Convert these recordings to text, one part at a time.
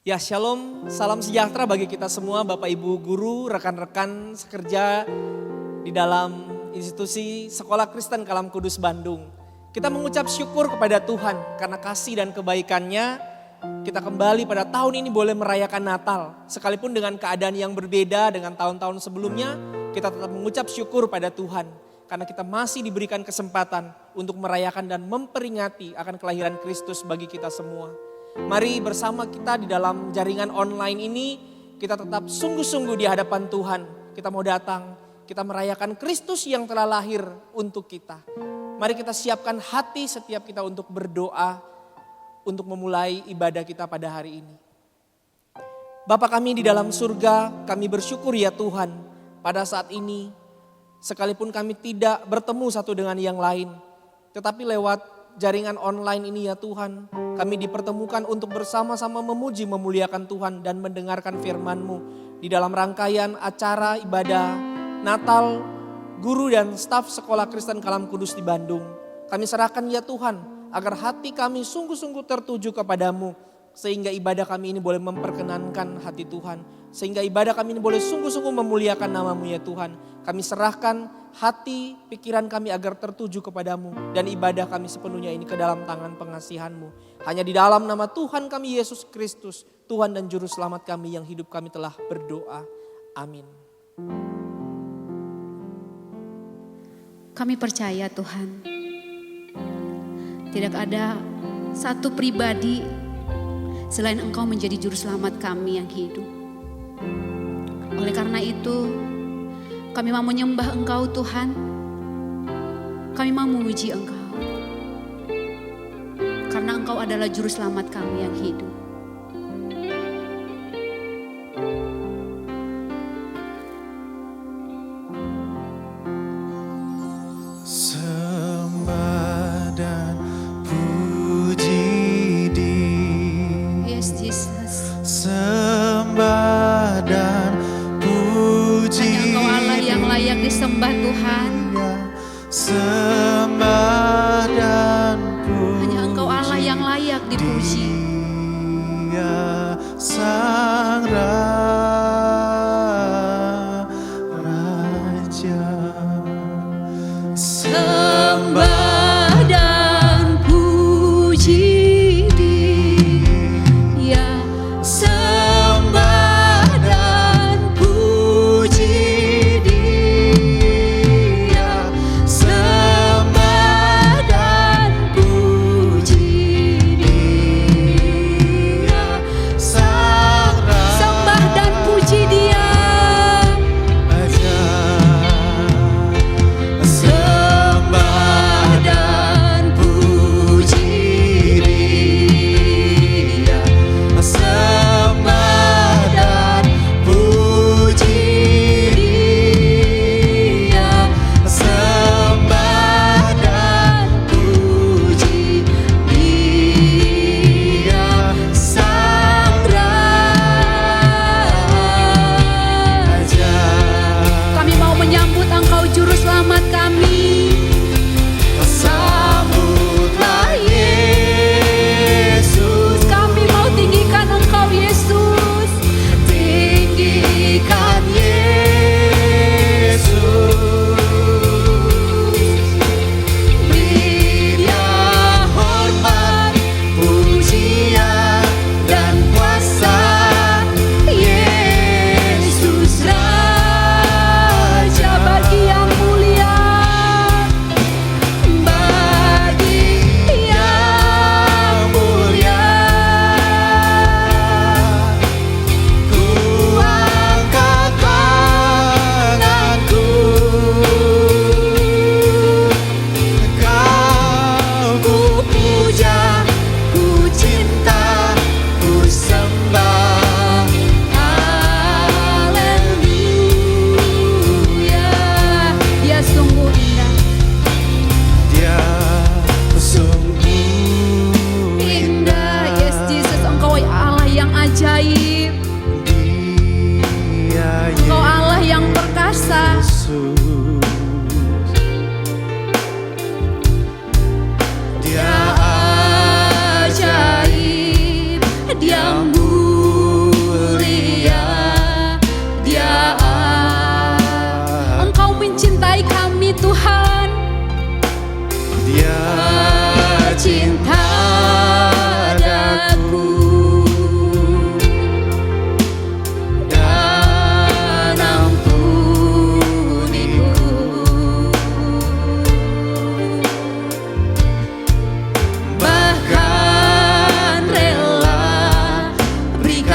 Ya shalom, salam sejahtera bagi kita semua Bapak Ibu Guru, rekan-rekan sekerja di dalam institusi Sekolah Kristen Kalam Kudus Bandung. Kita mengucap syukur kepada Tuhan karena kasih dan kebaikannya kita kembali pada tahun ini boleh merayakan Natal. Sekalipun dengan keadaan yang berbeda dengan tahun-tahun sebelumnya, kita tetap mengucap syukur pada Tuhan. Karena kita masih diberikan kesempatan untuk merayakan dan memperingati akan kelahiran Kristus bagi kita semua. Mari bersama kita di dalam jaringan online ini, kita tetap sungguh-sungguh di hadapan Tuhan. Kita mau datang, kita merayakan Kristus yang telah lahir untuk kita. Mari kita siapkan hati setiap kita untuk berdoa, untuk memulai ibadah kita pada hari ini. Bapa kami di dalam surga, kami bersyukur ya Tuhan, pada saat ini, sekalipun kami tidak bertemu satu dengan yang lain, tetapi lewat jaringan online ini ya Tuhan, kami dipertemukan untuk bersama-sama memuji, memuliakan Tuhan dan mendengarkan firman-Mu di dalam rangkaian acara ibadah Natal guru dan staf Sekolah Kristen Kalam Kudus di Bandung. Kami serahkan ya Tuhan agar hati kami sungguh-sungguh tertuju kepadamu, sehingga ibadah kami ini boleh memperkenankan hati Tuhan, sehingga ibadah kami ini boleh sungguh-sungguh memuliakan nama-Mu ya Tuhan. Kami serahkan hati, pikiran kami agar tertuju kepadamu dan ibadah kami sepenuhnya ini ke dalam tangan pengasihan-Mu. Hanya di dalam nama Tuhan kami Yesus Kristus, Tuhan dan Juru Selamat kami yang hidup kami telah berdoa. Amin. Kami percaya Tuhan, tidak ada satu pribadi selain Engkau menjadi Juru Selamat kami yang hidup. Oleh karena itu, kami mau menyembah Engkau Tuhan. Kami mau memuji Engkau. Karena Engkau adalah Juru Selamat kami yang hidup. Sembah dan puji Dia. Yes, Jesus. Sembah dan puji Hanya Engkau Allah yang layak disembah Tuhan. Sembah dan puji Hanya Engkau Allah yang layak dipuji. Dia Sang Raja. Sembah dan puji Dia. Sembah dan puji Dia. Sembah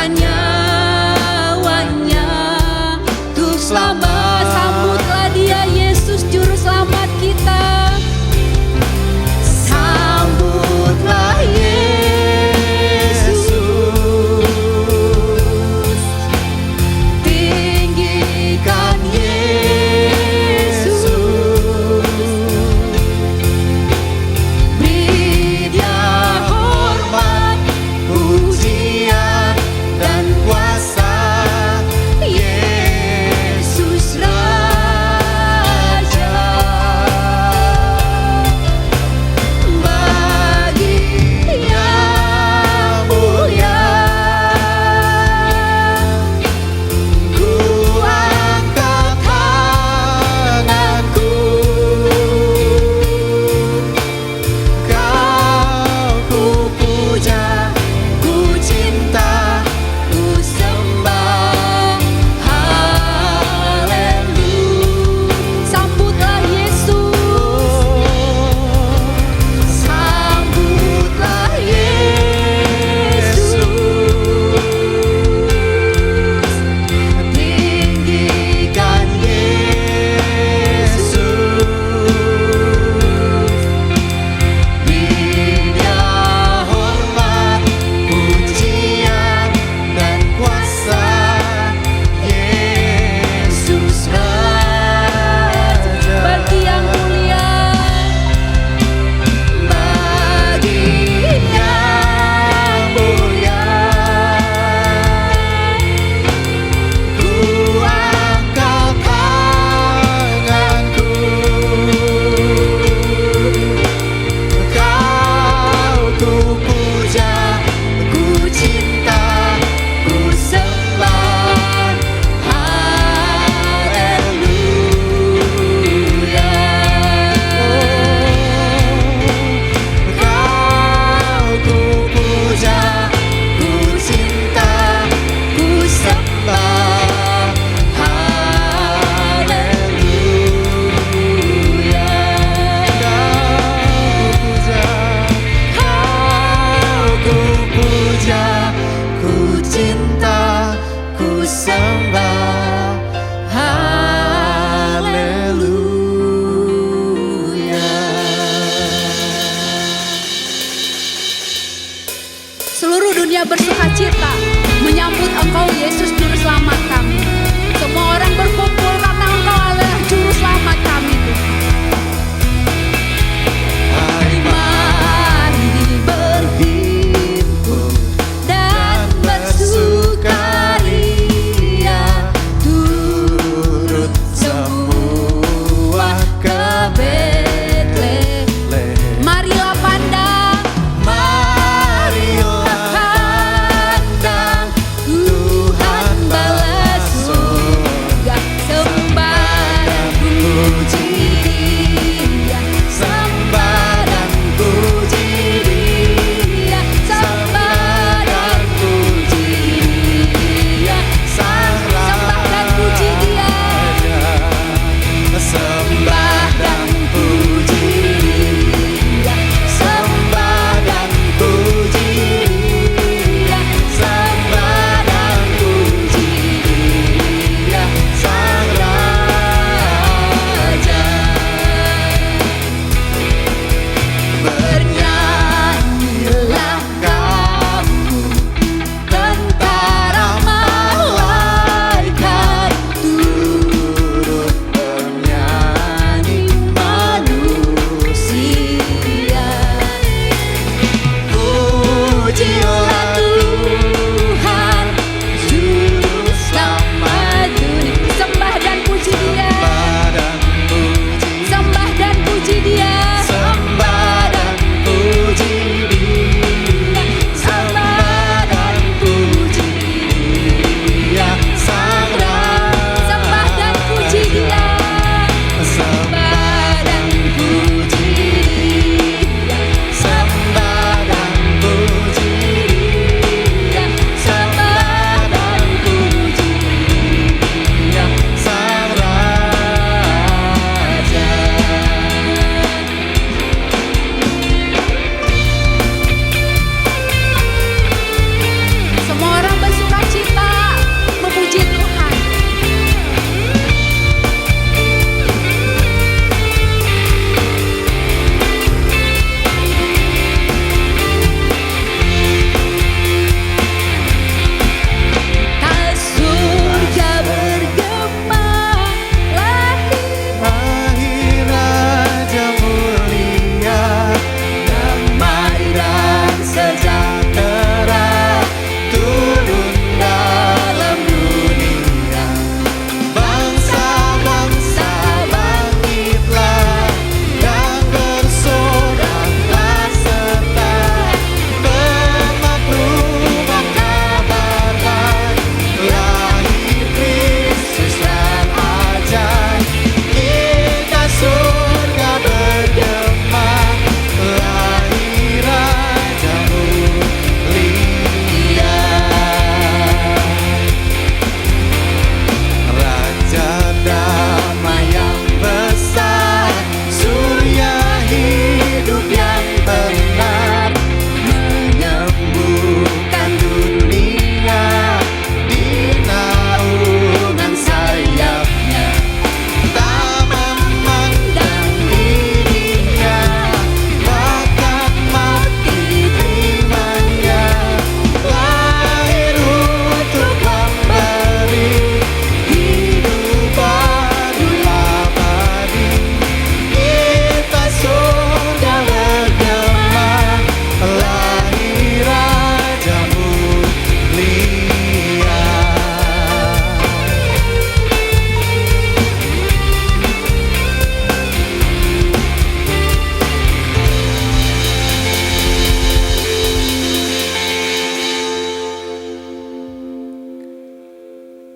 menyerahkan nyawanya untuk selamat. Sambutlah dia, Yesus Juru Selamat kita. Sambutlah Yesus, tinggikan Yesus, beri dia hormat, pujian dan kuasa. Yesus Raja, bagi yang mulia, ku angkat tanganku, kau ku puja, ku cinta, ku sembah. Haleluya. Sambutlah Yesus, sambutlah Yesus, tinggikan Yesus, beri dia hormat, pujian dan kuasa. Yesus Raja, bagi yang mulia, bagi yang mulia, ku angkat tanganku, kau ku puja, ku cinta, ku sembah. Haleluya. Kau ku puja, ku cinta, ku sembah. Haleluya. Kau ku puja, ku cinta, ku sembah. Haleluya. Seluruh dunia bersukacita menyambut Engkau, Yesus Juru Selamat kami. Semua orang berkumpul karena Engkau adalah Juru Selamat kami, Tuhan. Mari berhimpun dan bersukaria, turut semua ke Betlehem. Marilah pandang, marilah pandang, Tuhan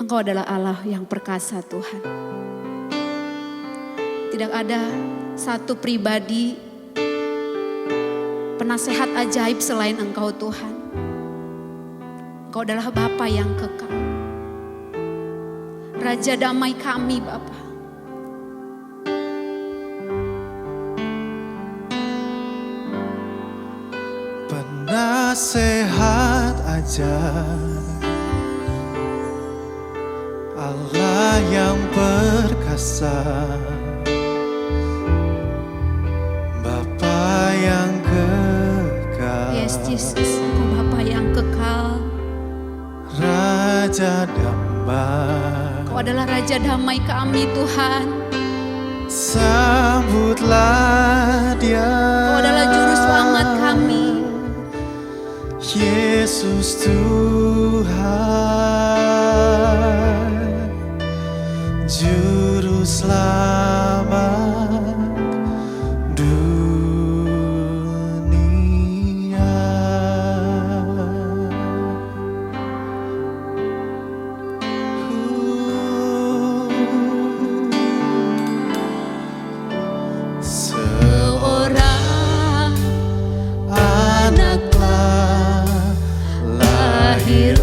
Engkau adalah Allah yang perkasa Tuhan. Tidak ada satu pribadi penasehat ajaib selain Engkau Tuhan. Engkau adalah Bapa yang kekal. Raja damai kami Bapa. Penasehat ajaib, Allah yang perkasa, Bapa yang kekal. Yes Jesus, Engkau Bapa yang kekal. Raja damai, Engkau adalah Raja damai kami Tuhan. sambutlah Dia. Engkau adalah juru selamat kami. Yesus Tuhan, Juru Selamat dunia. Seorang Anak lahir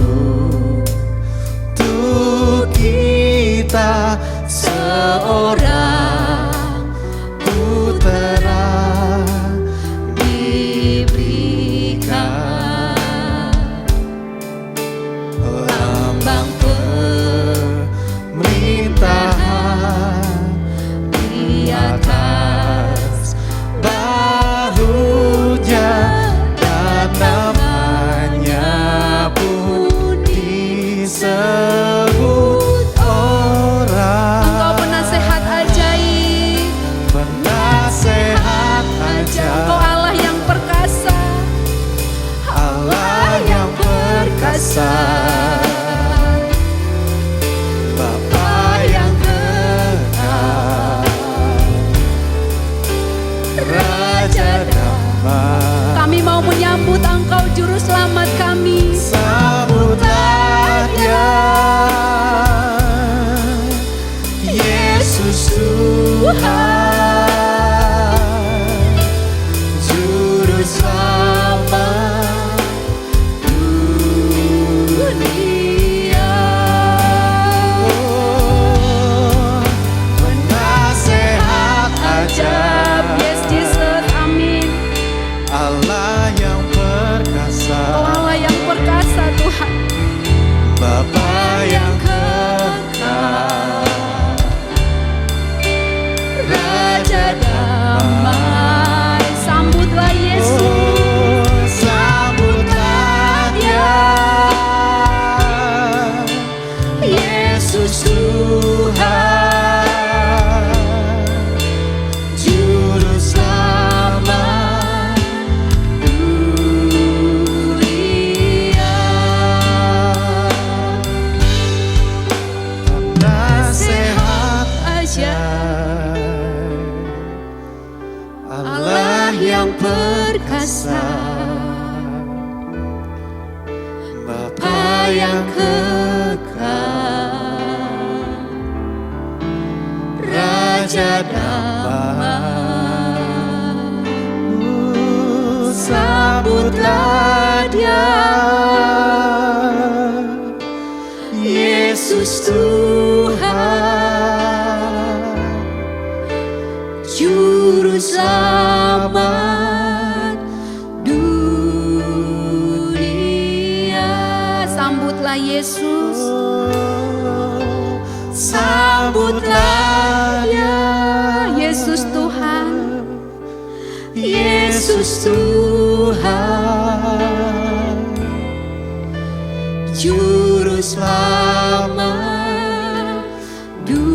untuk kita, seorang putera diberikan, lambang pemerintahan di atas bahunya, dan namanya pun disebut orang. Engkau penasehat ajaib. Penasehat Engkau ajaib, Allah yang perkasa. Allah yang perkasa, Bapa yang kekal, Raja damai. Kami mau menyambut Engkau juru selamat kami. Sambutlah Dia, Yesus Tuhan, Juru Selamat dunia. Oh, penasehat ajaib, Yes Jesus, amin. Allah yang perkasa, Engkau Allah yang perkasa Tuhan. Bapa yang kekal, Raja damai. Sambutlah Yesus. oh, sambutlah Dia, Yesus Tuhan, Juru Selamat dunia. Penasehat ajaib, Allah yang perkasa, Bapa yang kekal, Raja damai. Sambutlah Dia, Yesus Tuhan, Juru Selamat dunia. Sambutlah Yesus. Sambutlah Dia, Yesus Tuhan. Yesus Tuhan, Juru Selamat dunia.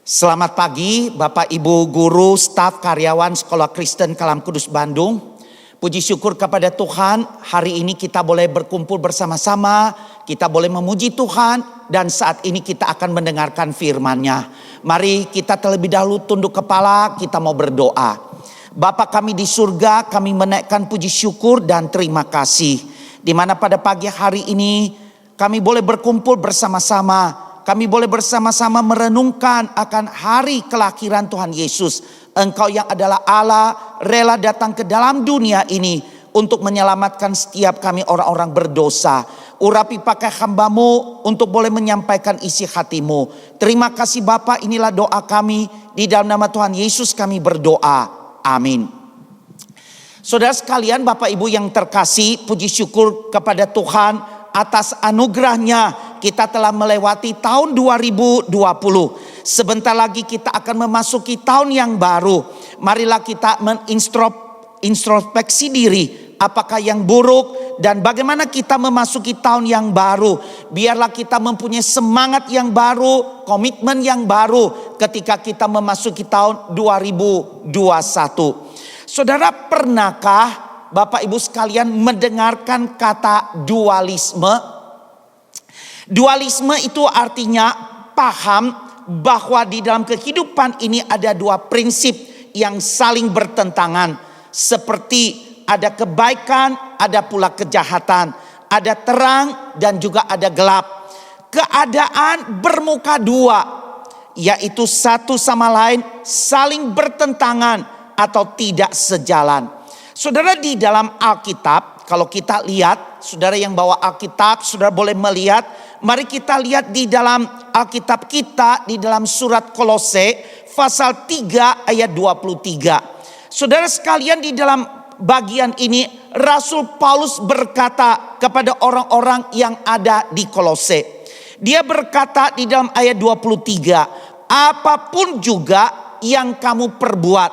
Selamat pagi Bapak Ibu Guru, staf karyawan Sekolah Kristen Kalam Kudus Bandung. Puji syukur kepada Tuhan, hari ini kita boleh berkumpul bersama-sama, kita boleh memuji Tuhan, dan saat ini kita akan mendengarkan firman-Nya. Mari kita terlebih dahulu tunduk kepala, kita mau berdoa. Bapa kami di surga, kami menaikkan puji syukur dan terima kasih. Di mana pada pagi hari ini kami boleh berkumpul bersama-sama. Kami boleh bersama-sama merenungkan akan hari kelahiran Tuhan Yesus. Engkau yang adalah Allah rela datang ke dalam dunia ini untuk menyelamatkan setiap kami orang-orang berdosa. Urapi pakai hamba-Mu untuk boleh menyampaikan isi hati-Mu. Terima kasih Bapa, inilah doa kami. Di dalam nama Tuhan Yesus kami berdoa. Amin. Saudara sekalian, Bapak Ibu yang terkasih, puji syukur kepada Tuhan atas anugerahnya kita telah melewati tahun 2020. Sebentar lagi kita akan memasuki tahun yang baru. Marilah kita introspeksi diri. Apakah yang buruk dan bagaimana kita memasuki tahun yang baru. Biarlah kita mempunyai semangat yang baru, komitmen yang baru ketika kita memasuki tahun 2021. Saudara, pernahkah Bapak Ibu sekalian mendengarkan kata dualisme? Dualisme itu artinya paham bahwa di dalam kehidupan ini ada dua prinsip yang saling bertentangan. Seperti ada kebaikan, ada pula kejahatan. Ada terang dan juga ada gelap. Keadaan bermuka dua, yaitu satu sama lain saling bertentangan atau tidak sejalan. Saudara, di dalam Alkitab, kalau kita lihat, saudara yang bawa Alkitab, saudara boleh melihat. Mari kita lihat di dalam Alkitab kita, di dalam surat Kolose, pasal 3 ayat 23. Saudara sekalian, di dalam bagian ini, Rasul Paulus berkata kepada orang-orang yang ada di Kolose. Dia berkata di dalam ayat 23, apapun juga yang kamu perbuat,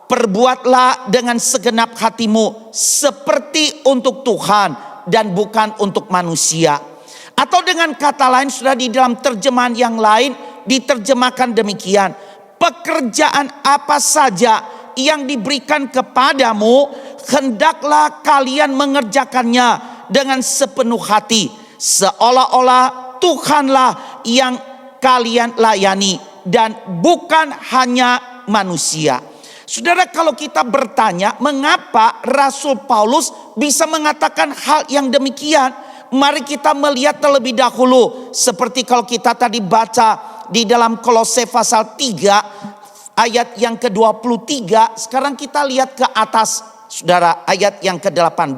perbuatlah dengan segenap hatimu seperti untuk Tuhan dan bukan untuk manusia. Atau dengan kata lain, sudah di dalam terjemahan yang lain diterjemahkan demikian. Pekerjaan apa saja yang diberikan kepadamu, hendaklah kalian mengerjakannya dengan sepenuh hati. Seolah-olah Tuhanlah yang kalian layani dan bukan hanya manusia. Saudara, kalau kita bertanya mengapa Rasul Paulus bisa mengatakan hal yang demikian, mari kita melihat terlebih dahulu. Seperti kalau kita tadi baca di dalam Kolose pasal 3 ayat yang ke-23. Sekarang kita lihat ke atas, saudara, ayat yang ke-18.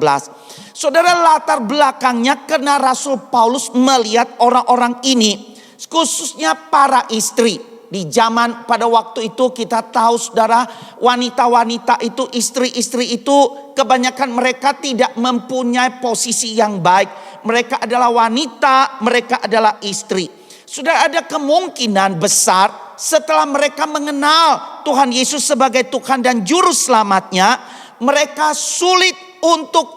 Saudara, latar belakangnya karena Rasul Paulus melihat orang-orang ini, khususnya para istri. Di zaman pada waktu itu kita tahu, saudara, wanita-wanita itu, istri-istri itu kebanyakan mereka tidak mempunyai posisi yang baik. Mereka adalah wanita, mereka adalah istri. Sudah ada kemungkinan besar setelah mereka mengenal Tuhan Yesus sebagai Tuhan dan Juru Selamatnya, mereka sulit untuk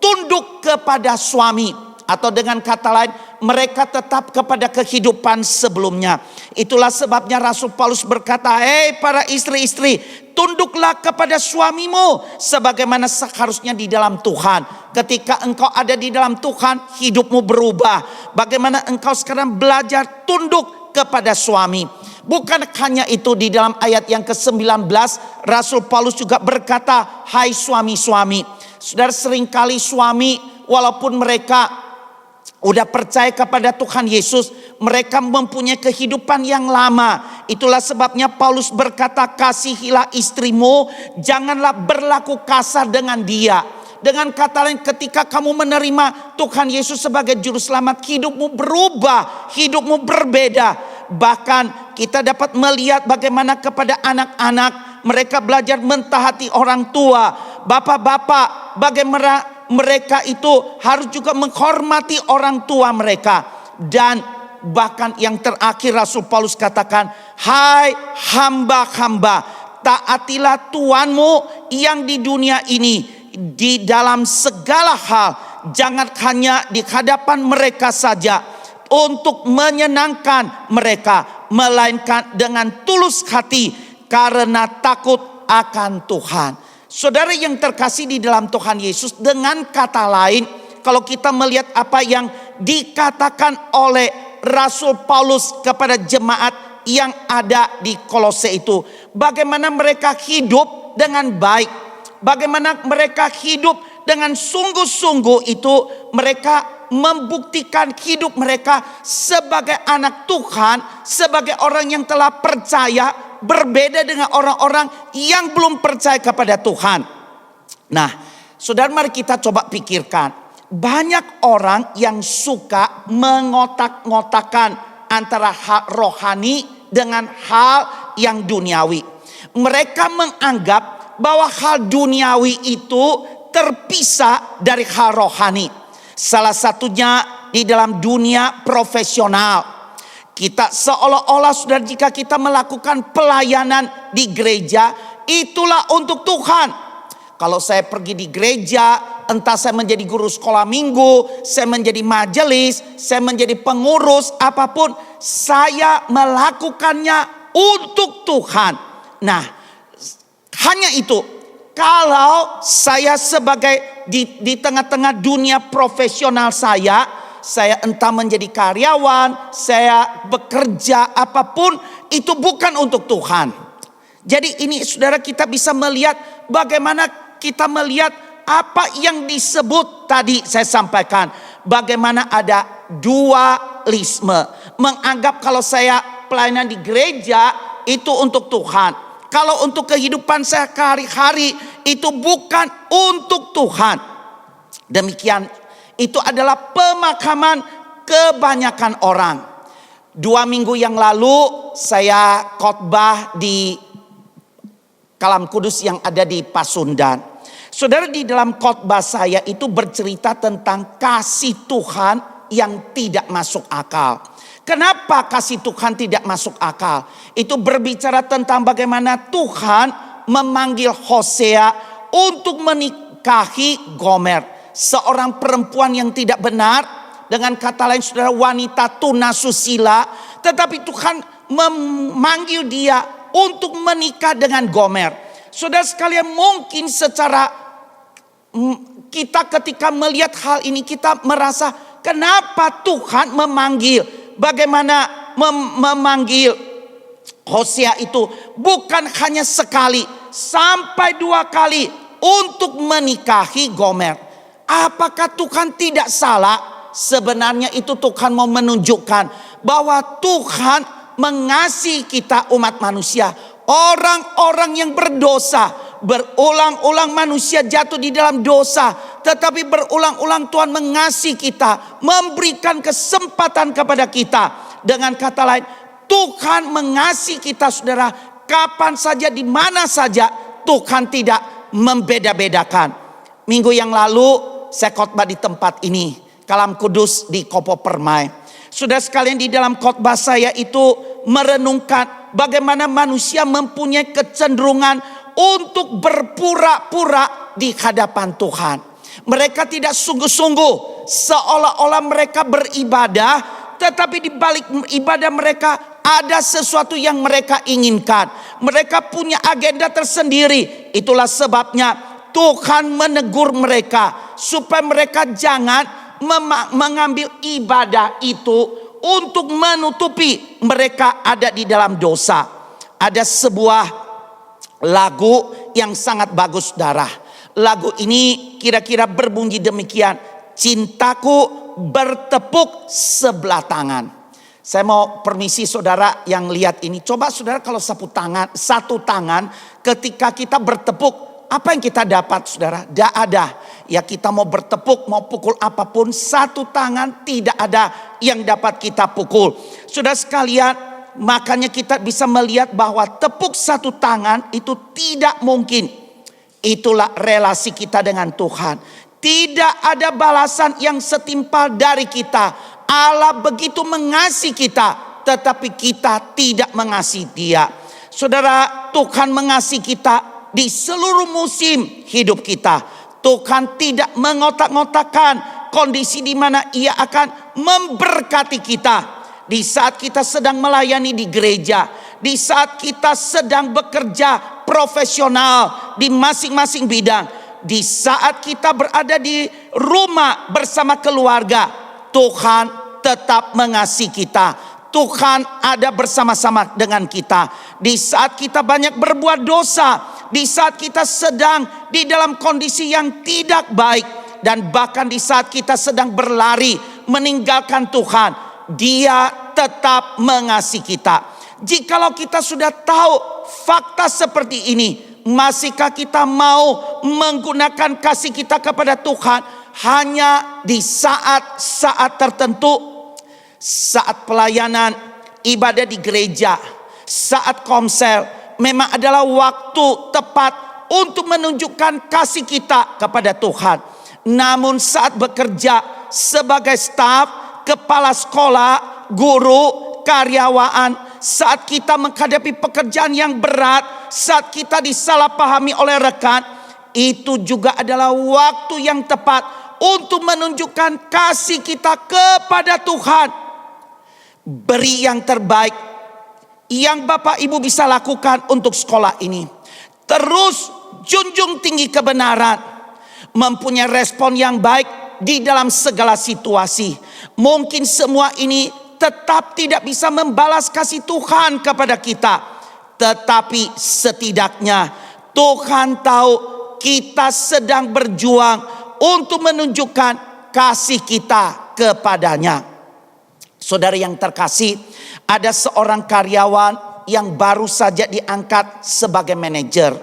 tunduk kepada suami. Atau dengan kata lain, mereka tetap kepada kehidupan sebelumnya. Itulah sebabnya Rasul Paulus berkata, hei para istri-istri, tunduklah kepada suamimu sebagaimana seharusnya di dalam Tuhan. Ketika engkau ada di dalam Tuhan, hidupmu berubah. Bagaimana engkau sekarang belajar tunduk kepada suami. Bukan hanya itu, di dalam ayat yang ke-19 Rasul Paulus juga berkata, hai suami-suami. Saudara, seringkali suami walaupun mereka udah percaya kepada Tuhan Yesus, mereka mempunyai kehidupan yang lama. Itulah sebabnya Paulus berkata, kasihilah istrimu, janganlah berlaku kasar dengan dia. Dengan kata lain, ketika kamu menerima Tuhan Yesus sebagai Juru Selamat, hidupmu berubah, hidupmu berbeda. Bahkan kita dapat melihat bagaimana kepada anak-anak, mereka belajar mentaati orang tua. Bapak-bapak, bagaimana mereka itu harus juga menghormati orang tua mereka. Dan bahkan yang terakhir Rasul Paulus katakan, hai hamba-hamba, taatilah Tuhanmu yang di dunia ini di dalam segala hal. Jangan hanya di hadapan mereka saja untuk menyenangkan mereka, melainkan dengan tulus hati karena takut akan Tuhan. Saudara yang terkasih di dalam Tuhan Yesus, dengan kata lain, kalau kita melihat apa yang dikatakan oleh Rasul Paulus kepada jemaat yang ada di Kolose itu, bagaimana mereka hidup dengan baik, bagaimana mereka hidup dengan sungguh-sungguh, itu mereka membuktikan hidup mereka sebagai anak Tuhan, sebagai orang yang telah percaya, berbeda dengan orang-orang yang belum percaya kepada Tuhan. Nah, saudara, mari kita coba pikirkan. Banyak orang yang suka mengotak-ngotakan antara hal rohani dengan hal yang duniawi. Mereka menganggap bahwa hal duniawi itu terpisah dari hal rohani. Salah satunya di dalam dunia profesional. Kita seolah-olah, saudara, jika kita melakukan pelayanan di gereja, itulah untuk Tuhan. Kalau saya pergi di gereja, entah saya menjadi guru sekolah minggu, saya menjadi majelis, saya menjadi pengurus, apapun, saya melakukannya untuk Tuhan. Nah, hanya itu. Kalau saya sebagai di tengah-tengah dunia profesional saya entah menjadi karyawan, saya bekerja apapun, itu bukan untuk Tuhan. Jadi ini, saudara, kita bisa melihat bagaimana kita melihat apa yang disebut tadi saya sampaikan. Bagaimana ada dualisme. Menganggap kalau saya pelayanan di gereja itu untuk Tuhan. Kalau untuk kehidupan saya hari-hari itu bukan untuk Tuhan. Demikian, itu adalah pemahaman kebanyakan orang. 2 minggu yang lalu saya khotbah di Kalam Kudus yang ada di Pasundan. Saudara, di dalam khotbah saya itu bercerita tentang kasih Tuhan yang tidak masuk akal. Kenapa kasih Tuhan tidak masuk akal? Itu berbicara tentang bagaimana Tuhan memanggil Hosea untuk menikahi Gomer, seorang perempuan yang tidak benar, dengan kata lain, saudara, wanita tunasusila. Tetapi Tuhan memanggil dia untuk menikah dengan Gomer. Saudara sekalian, mungkin secara kita ketika melihat hal ini, kita merasa kenapa Tuhan memanggil, bagaimana memanggil Hosea itu bukan hanya sekali, sampai 2 kali untuk menikahi Gomer. Apakah Tuhan tidak salah? Sebenarnya itu Tuhan mau menunjukkan bahwa Tuhan mengasihi kita, umat manusia, orang-orang yang berdosa. Berulang-ulang manusia jatuh di dalam dosa, tetapi berulang-ulang Tuhan mengasihi kita, memberikan kesempatan kepada kita. Dengan kata lain, Tuhan mengasihi kita, saudara, kapan saja, di mana saja. Tuhan tidak membeda-bedakan. Minggu yang lalu saya khotbah di tempat ini, Kalam Kudus di Kopo Permai. Saudara sekalian, di dalam khotbah saya itu merenungkan bagaimana manusia mempunyai kecenderungan untuk berpura-pura di hadapan Tuhan. Mereka tidak sungguh-sungguh, seolah-olah mereka beribadah, tetapi di balik ibadah mereka ada sesuatu yang mereka inginkan. Mereka punya agenda tersendiri. Itulah sebabnya Tuhan menegur mereka supaya mereka jangan mengambil ibadah itu untuk menutupi mereka ada di dalam dosa. Ada sebuah lagu yang sangat bagus, saudara. Lagu ini kira-kira berbunyi demikian: cintaku bertepuk sebelah tangan. Saya mau permisi saudara yang lihat ini, coba saudara kalau satu tangan ketika kita bertepuk, apa yang kita dapat, saudara? Tidak ada. Ya, kita mau bertepuk, mau pukul apapun, satu tangan tidak ada yang dapat kita pukul. Saudara sekalian, makanya kita bisa melihat bahwa tepuk satu tangan itu tidak mungkin. Itulah relasi kita dengan Tuhan. Tidak ada balasan yang setimpal dari kita. Allah begitu mengasihi kita, tetapi kita tidak mengasihi Dia. Saudara, Tuhan mengasihi kita di seluruh musim hidup kita. Tuhan tidak mengotak-ngotakkan kondisi di mana Ia akan memberkati kita. Di saat kita sedang melayani di gereja, di saat kita sedang bekerja profesional di masing-masing bidang. Di saat kita berada di rumah bersama keluarga, Tuhan tetap mengasihi kita. Tuhan ada bersama-sama dengan kita. Di saat kita banyak berbuat dosa, di saat kita sedang di dalam kondisi yang tidak baik, dan bahkan di saat kita sedang berlari meninggalkan Tuhan, Dia tetap mengasihi kita. Jikalau kita sudah tahu fakta seperti ini, masihkah kita mau menggunakan kasih kita kepada Tuhan hanya di saat-saat tertentu? Saat pelayanan, ibadah di gereja, saat komsel, memang adalah waktu tepat untuk menunjukkan kasih kita kepada Tuhan. Namun saat bekerja sebagai staf, kepala sekolah, guru, karyawan, saat kita menghadapi pekerjaan yang berat, saat kita disalahpahami oleh rekan, itu juga adalah waktu yang tepat untuk menunjukkan kasih kita kepada Tuhan. Beri yang terbaik yang Bapak Ibu bisa lakukan untuk sekolah ini. Terus junjung tinggi kebenaran, mempunyai respon yang baik di dalam segala situasi. Mungkin semua ini tetap tidak bisa membalas kasih Tuhan kepada kita, tetapi setidaknya Tuhan tahu kita sedang berjuang untuk menunjukkan kasih kita kepadanya. Saudara yang terkasih, ada seorang karyawan yang baru saja diangkat sebagai manajer.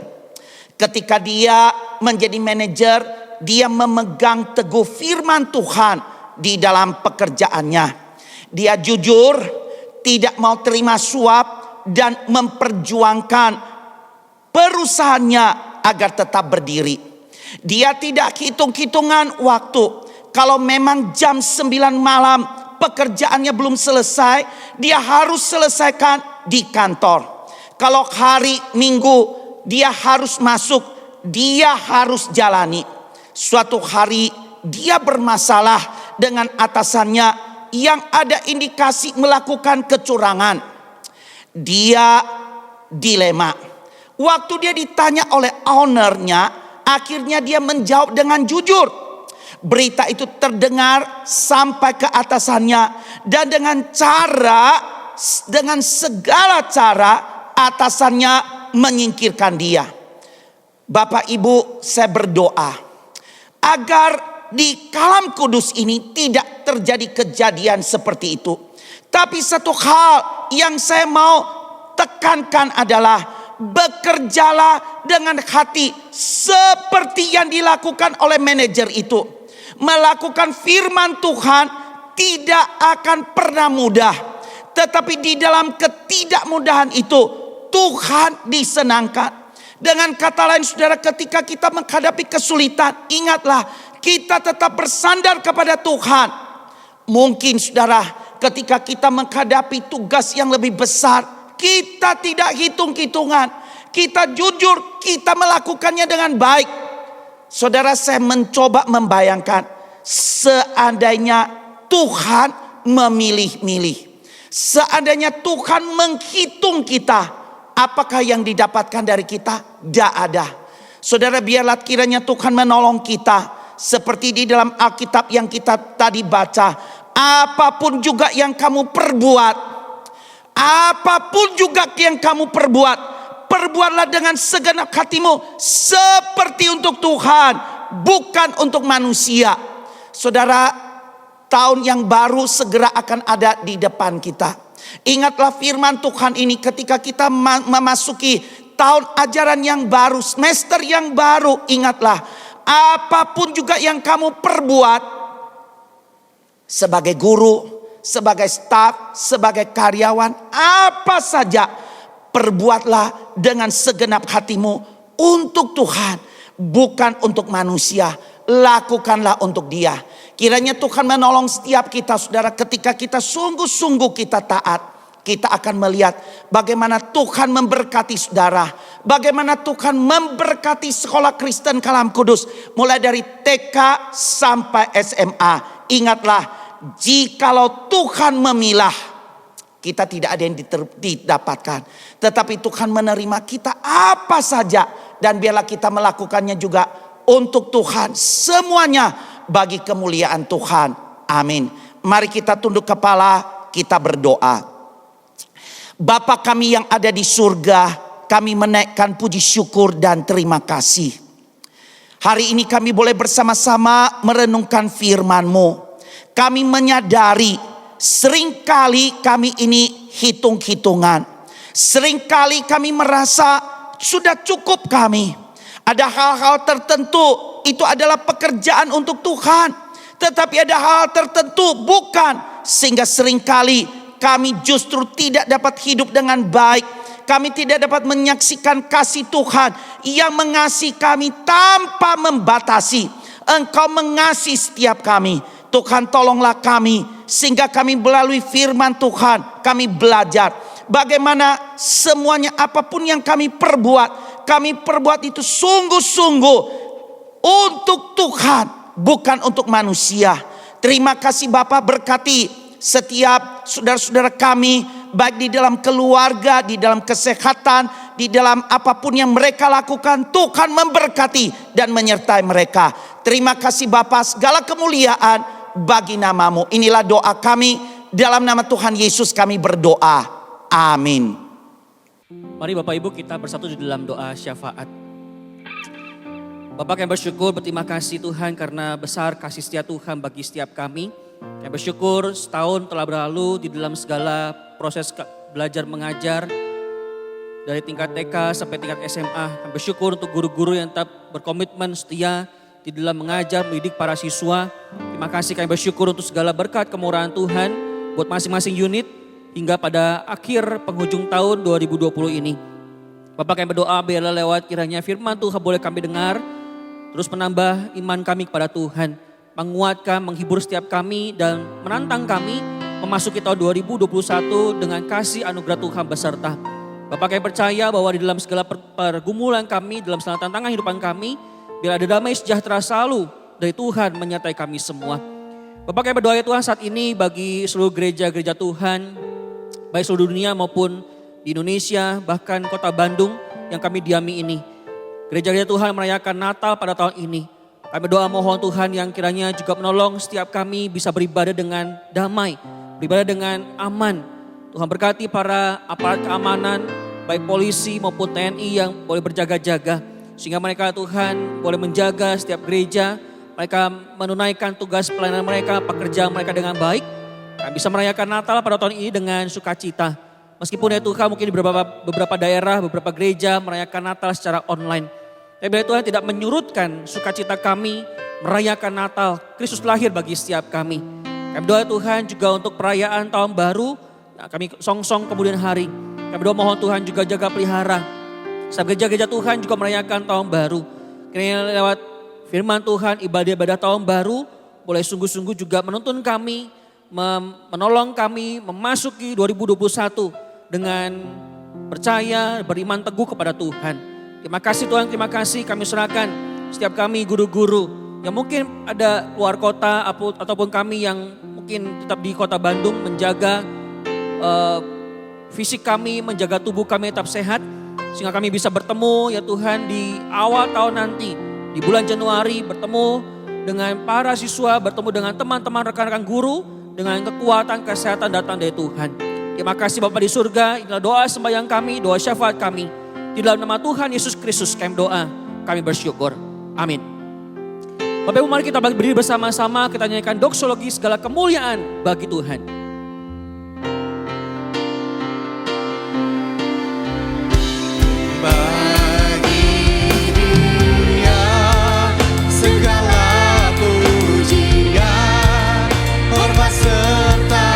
Ketika dia menjadi manajer, dia memegang teguh firman Tuhan di dalam pekerjaannya. Dia jujur, tidak mau terima suap, dan memperjuangkan perusahaannya agar tetap berdiri. Dia tidak hitung-hitungan waktu. Kalau memang jam 9 malam pekerjaannya belum selesai, dia harus selesaikan di kantor. Kalau hari Minggu dia harus masuk, dia harus jalani. Suatu hari dia bermasalah dengan atasannya yang ada indikasi melakukan kecurangan. Dia dilema. Waktu dia ditanya oleh ownernya, akhirnya dia menjawab dengan jujur. Berita itu terdengar sampai ke atasannya, dan dengan segala cara atasannya menyingkirkan dia. Bapak Ibu, saya berdoa agar di Kalam Kudus ini tidak terjadi kejadian seperti itu. Tapi satu hal yang saya mau tekankan adalah bekerjalah dengan hati seperti yang dilakukan oleh manajer itu. Melakukan firman Tuhan tidak akan pernah mudah, tetapi di dalam ketidakmudahan itu Tuhan disenangkan. Dengan kata lain, saudara, ketika kita menghadapi kesulitan, ingatlah kita tetap bersandar kepada Tuhan. Mungkin saudara, ketika kita menghadapi tugas yang lebih besar, kita tidak hitung-hitungan, kita jujur, kita melakukannya dengan baik. Saudara, saya mencoba membayangkan seandainya Tuhan memilih-milih, seandainya Tuhan menghitung kita, apakah yang didapatkan dari kita? Tidak ada. Saudara, biarlah kiranya Tuhan menolong kita, seperti di dalam Alkitab yang kita tadi baca. Apapun juga yang kamu perbuat, apapun juga yang kamu perbuat, perbuatlah dengan segenap hatimu seperti untuk Tuhan, bukan untuk manusia. Saudara, tahun yang baru segera akan ada di depan kita. Ingatlah firman Tuhan ini ketika kita memasuki tahun ajaran yang baru, semester yang baru. Ingatlah, apapun juga yang kamu perbuat, sebagai guru, sebagai staf, sebagai karyawan, apa saja, perbuatlah dengan segenap hatimu untuk Tuhan, bukan untuk manusia. Lakukanlah untuk Dia. Kiranya Tuhan menolong setiap kita, saudara, ketika kita sungguh-sungguh kita taat, kita akan melihat bagaimana Tuhan memberkati saudara, bagaimana Tuhan memberkati sekolah Kristen Kalam Kudus, mulai dari TK sampai SMA. Ingatlah, jikalau Tuhan memilah, kita tidak ada yang didapatkan. Tetapi Tuhan menerima kita apa saja. Dan biarlah kita melakukannya juga untuk Tuhan. Semuanya bagi kemuliaan Tuhan. Amin. Mari kita tunduk kepala, kita berdoa. Bapa kami yang ada di surga, kami menaikkan puji syukur dan terima kasih. Hari ini kami boleh bersama-sama merenungkan firman-Mu. Kami menyadari seringkali kami ini hitung-hitungan. Seringkali kami merasa sudah cukup kami. Ada hal-hal tertentu itu adalah pekerjaan untuk Tuhan. Tetapi ada hal tertentu bukan. Sehingga seringkali kami justru tidak dapat hidup dengan baik. Kami tidak dapat menyaksikan kasih Tuhan yang mengasihi kami tanpa membatasi. Engkau mengasihi setiap kami. Tuhan tolonglah kami sehingga kami melalui firman Tuhan kami belajar bagaimana semuanya apapun yang kami perbuat itu sungguh-sungguh untuk Tuhan, bukan untuk manusia. Terima kasih Bapa, berkati setiap saudara-saudara kami, baik di dalam keluarga, di dalam kesehatan, di dalam apapun yang mereka lakukan. Tuhan memberkati dan menyertai mereka. Terima kasih Bapa, segala kemuliaan bagi nama-Mu. Inilah doa kami, dalam nama Tuhan Yesus kami berdoa. Amin. Mari Bapak Ibu kita bersatu di dalam doa syafaat. Bapak kami bersyukur, berterima kasih Tuhan karena besar kasih setia Tuhan bagi setiap kami. Kami bersyukur setahun telah berlalu di dalam segala proses belajar mengajar. Dari tingkat TK sampai tingkat SMA. Kami bersyukur untuk guru-guru yang tetap berkomitmen setia di dalam mengajar, mendidik para siswa. Terima kasih kami bersyukur untuk segala berkat kemurahan Tuhan buat masing-masing unit hingga pada akhir penghujung tahun 2020 ini. Bapak kami berdoa biarlah lewat kiranya firman Tuhan boleh kami dengar. Terus menambah iman kami kepada Tuhan. Menguatkan, menghibur setiap kami dan menantang kami memasuki tahun 2021 dengan kasih anugerah Tuhan beserta. Bapak kami percaya bahwa di dalam segala pergumulan kami, dalam segala tantangan hidupan kami, biar ada damai sejahtera selalu dari Tuhan menyertai kami semua. Bapak kami berdoa ya Tuhan saat ini bagi seluruh gereja-gereja Tuhan, baik seluruh dunia maupun di Indonesia, bahkan kota Bandung yang kami diami ini. Gereja-gereja Tuhan merayakan Natal pada tahun ini. Kami berdoa mohon Tuhan yang kiranya juga menolong setiap kami bisa beribadah dengan damai, beribadah dengan aman. Tuhan berkati para aparat keamanan, baik polisi maupun TNI yang boleh berjaga-jaga. Sehingga mereka Tuhan boleh menjaga setiap gereja, mereka menunaikan tugas pelayanan mereka, pekerjaan mereka dengan baik. Kami bisa merayakan Natal pada tahun ini dengan sukacita. Meskipun ya Tuhan mungkin di beberapa daerah, beberapa gereja merayakan Natal secara online. Tapi Tuhan tidak menyurutkan sukacita kami merayakan Natal. Kristus lahir bagi setiap kami. Kami doa Tuhan juga untuk perayaan tahun baru. Kami song-song kemudian hari. Kami doa mohon Tuhan juga jaga pelihara. Setiap gereja-gereja Tuhan juga merayakan tahun baru. Kiranya lewat firman Tuhan, ibadah-ibadah tahun baru boleh sungguh-sungguh juga menuntun kami, menolong kami memasuki 2021 dengan percaya, beriman teguh kepada Tuhan. Terima kasih Tuhan, terima kasih kami serahkan setiap kami guru-guru yang mungkin ada luar kota ataupun kami yang mungkin tetap di kota Bandung menjaga fisik kami, menjaga tubuh kami tetap sehat. Sehingga kami bisa bertemu ya Tuhan di awal tahun nanti, di bulan Januari bertemu dengan para siswa, bertemu dengan teman-teman rekan-rekan guru dengan kekuatan kesehatan datang dari Tuhan. Terima kasih Bapa di surga, inilah doa sembahyang kami, doa syafaat kami. Di dalam nama Tuhan Yesus Kristus kami doa, kami bersyukur. Amin. Bapak Ibu mari kita berdiri bersama-sama, kita nyanyikan doksologi segala kemuliaan bagi Tuhan. Bagi Dia segala pujian, hormat serta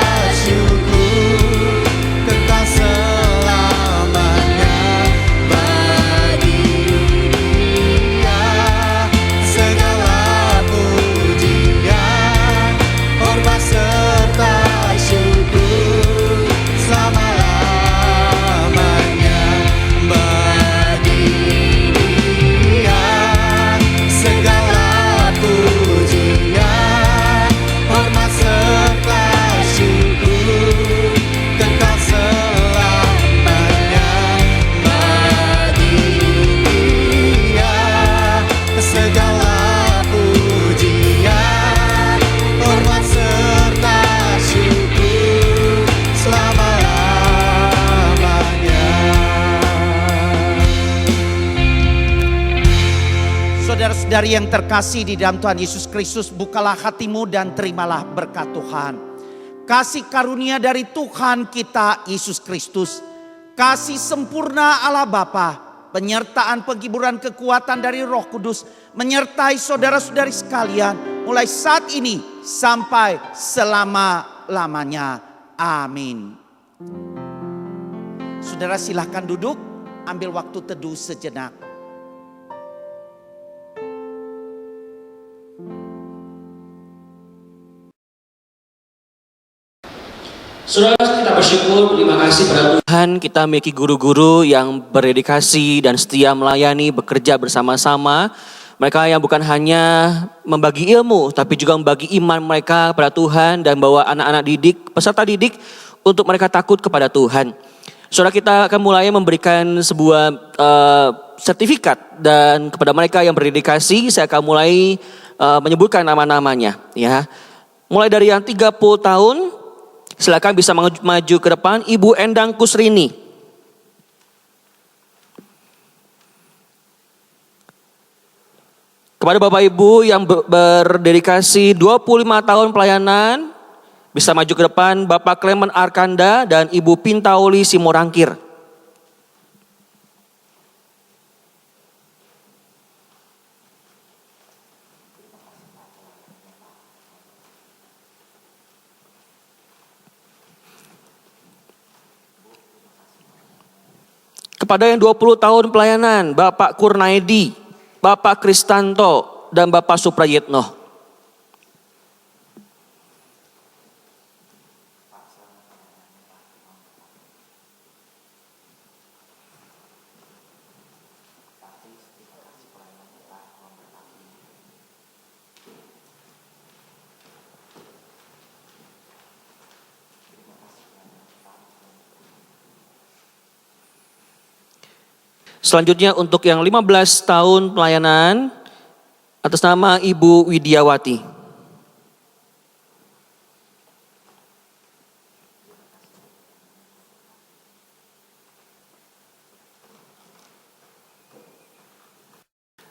syukur kekal selamanya. Bagi Dia segala pujian, hormat serta Saudari yang terkasih di dalam Tuhan Yesus Kristus, bukalah hatimu dan terimalah berkat Tuhan. Kasih karunia dari Tuhan kita Yesus Kristus, kasih sempurna Allah Bapa, penyertaan penghiburan kekuatan dari Roh Kudus menyertai saudara-saudari sekalian mulai saat ini sampai selama-lamanya. Amin. Saudara silahkan duduk, ambil waktu teduh sejenak. Saudara, kita bersyukur, terima kasih pada Tuhan, kita memiliki guru-guru yang berdedikasi dan setia melayani, bekerja bersama-sama. Mereka yang bukan hanya membagi ilmu, tapi juga membagi iman mereka kepada Tuhan dan bawa anak-anak didik, peserta didik untuk mereka takut kepada Tuhan. Saudara, kita akan mulai memberikan sebuah sertifikat dan kepada mereka yang berdedikasi, saya akan mulai menyebutkan nama-namanya. Ya, mulai dari yang 30 tahun, silakan bisa maju ke depan. Ibu Endang Kusrini. Kepada Bapak Ibu yang berdedikasi 25 tahun pelayanan, bisa maju ke depan. Bapak Clement Arkanda dan Ibu Pintauli Simorangkir. Kepada yang 20 tahun pelayanan, Bapak Kurnaidi, Bapak Kristanto, dan Bapak Suprayitno. Selanjutnya untuk yang 15 tahun pelayanan atas nama Ibu Widiawati.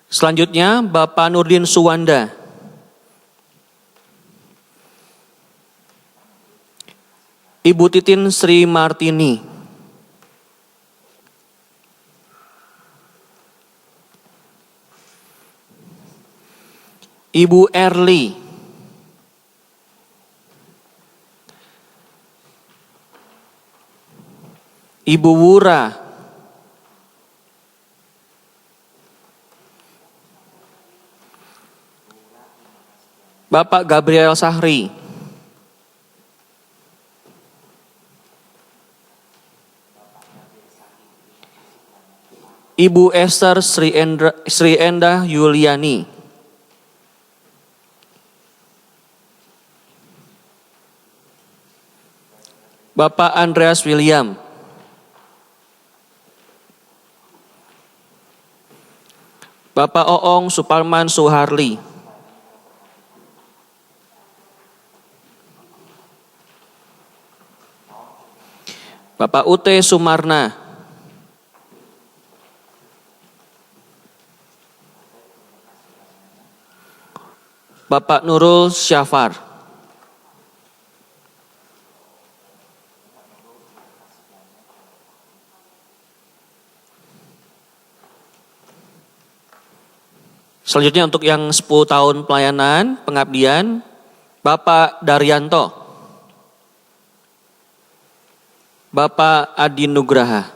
Selanjutnya Bapak Nurdin Suwanda. Ibu Titin Sri Martini. Ibu Erli. Ibu Wura. Bapak Gabriel Sahri. Ibu Esther Sri Endah Yuliani. Bapak Andreas William. Bapak Oong Suparman Suharli. Bapak Ute Sumarna. Bapak Nurul Syafar. Selanjutnya untuk yang 10 tahun pelayanan, pengabdian, Bapak Daryanto. Bapak Adi Nugraha.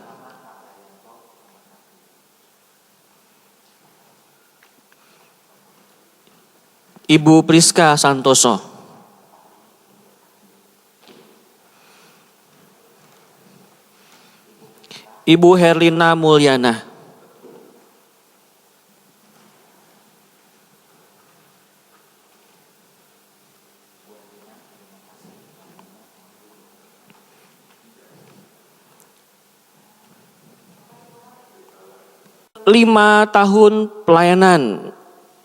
Ibu Priska Santoso. Ibu Herlina Mulyana. Lima tahun pelayanan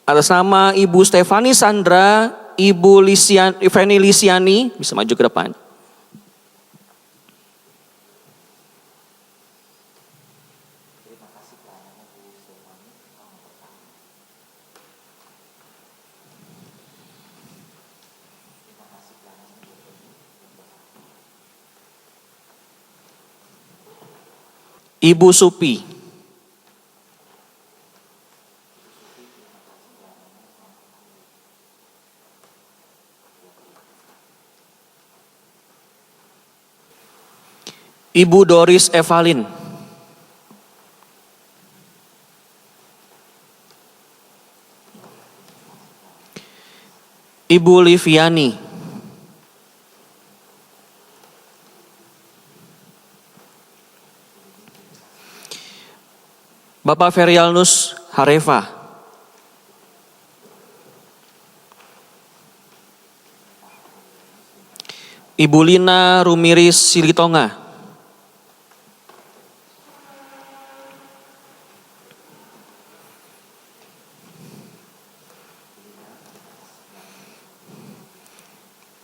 atas nama Ibu Stefani Sandra, Ibu Feni Lisiani, bisa maju ke depan. Ibu Supi. Ibu Doris Evalin. Ibu Liviani. Bapak Ferialnus Hareva. Ibu Lina Rumiris Silitonga.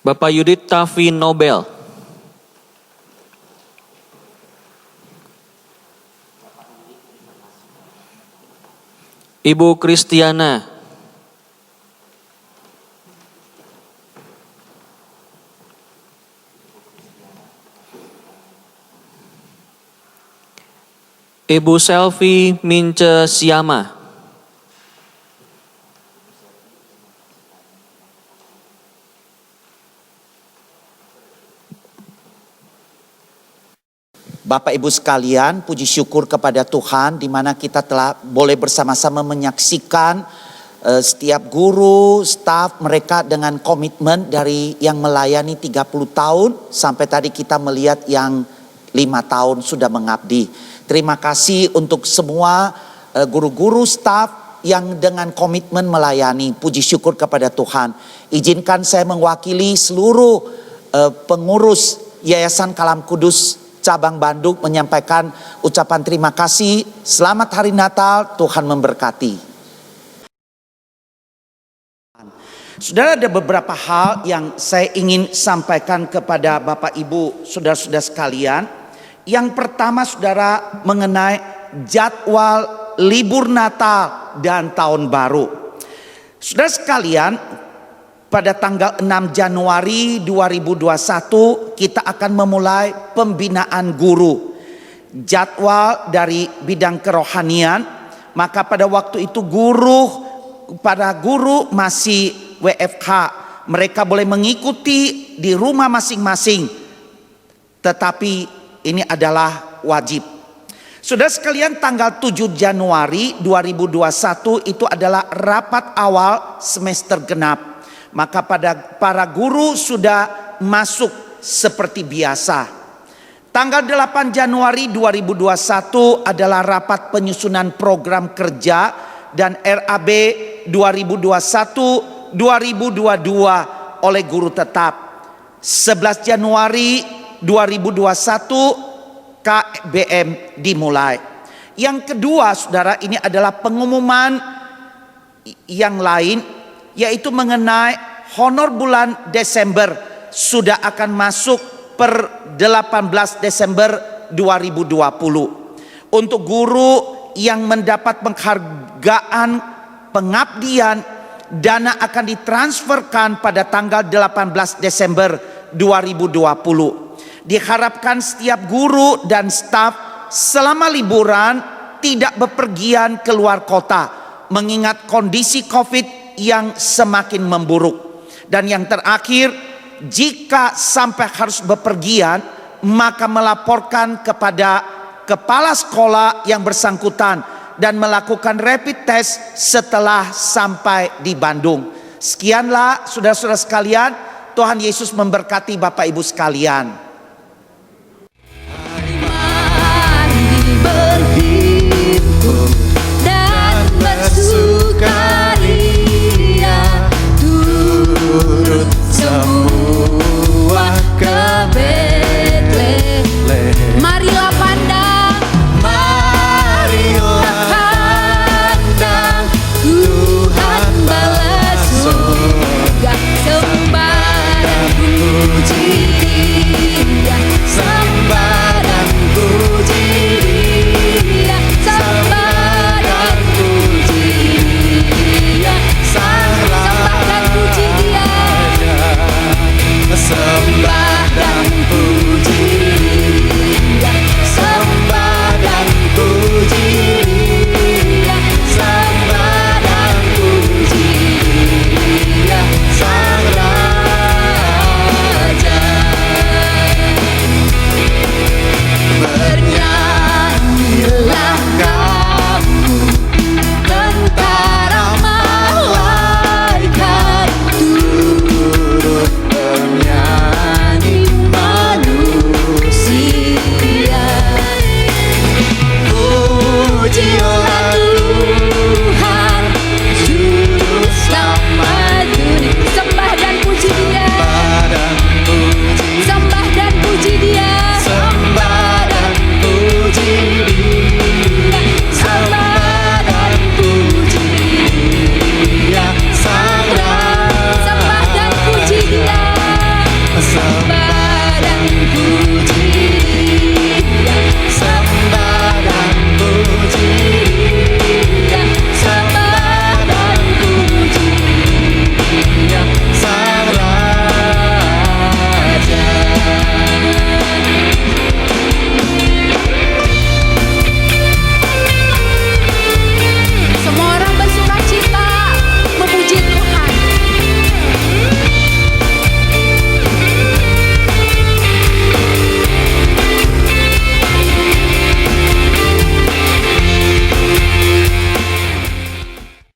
Bapak Yudit Tavi Nobel. Ibu Kristiana. Ibu Selvi Mince Siama. Bapak Ibu sekalian, puji syukur kepada Tuhan di mana kita telah boleh bersama-sama menyaksikan setiap guru, staf mereka dengan komitmen dari yang melayani 30 tahun sampai tadi kita melihat yang 5 tahun sudah mengabdi. Terima kasih untuk semua guru-guru, staf yang dengan komitmen melayani. Puji syukur kepada Tuhan. Izinkan saya mewakili seluruh pengurus Yayasan Kalam Kudus Cabang Bandung menyampaikan ucapan terima kasih. Selamat Hari Natal, Tuhan memberkati. Saudara, ada beberapa hal yang saya ingin sampaikan kepada Bapak Ibu, saudara-saudara sekalian. Yang pertama, saudara, mengenai jadwal libur Natal dan Tahun Baru. Saudara sekalian, pada tanggal 6 Januari 2021 kita akan memulai pembinaan guru. Jadwal dari bidang kerohanian, maka pada waktu itu para guru masih WFH. Mereka boleh mengikuti di rumah masing-masing. Tetapi ini adalah wajib. Saudara sekalian, tanggal 7 Januari 2021 itu adalah rapat awal semester genap. Maka para guru sudah masuk seperti biasa. Tanggal 8 Januari 2021 adalah rapat penyusunan program kerja dan RAB 2021-2022 oleh guru tetap. 11 Januari 2021 KBM dimulai. Yang kedua, saudara, ini adalah pengumuman yang lain, yaitu mengenai honor bulan Desember sudah akan masuk per 18 Desember 2020. Untuk guru yang mendapat penghargaan pengabdian, dana akan ditransferkan pada tanggal 18 Desember 2020. Diharapkan setiap guru dan staf selama liburan tidak bepergian keluar kota, mengingat kondisi COVID yang semakin memburuk. Dan yang terakhir, jika sampai harus bepergian, maka melaporkan kepada kepala sekolah yang bersangkutan dan melakukan rapid test setelah sampai di Bandung. Sekianlah saudara-saudara sekalian, Tuhan Yesus memberkati Bapak Ibu sekalian.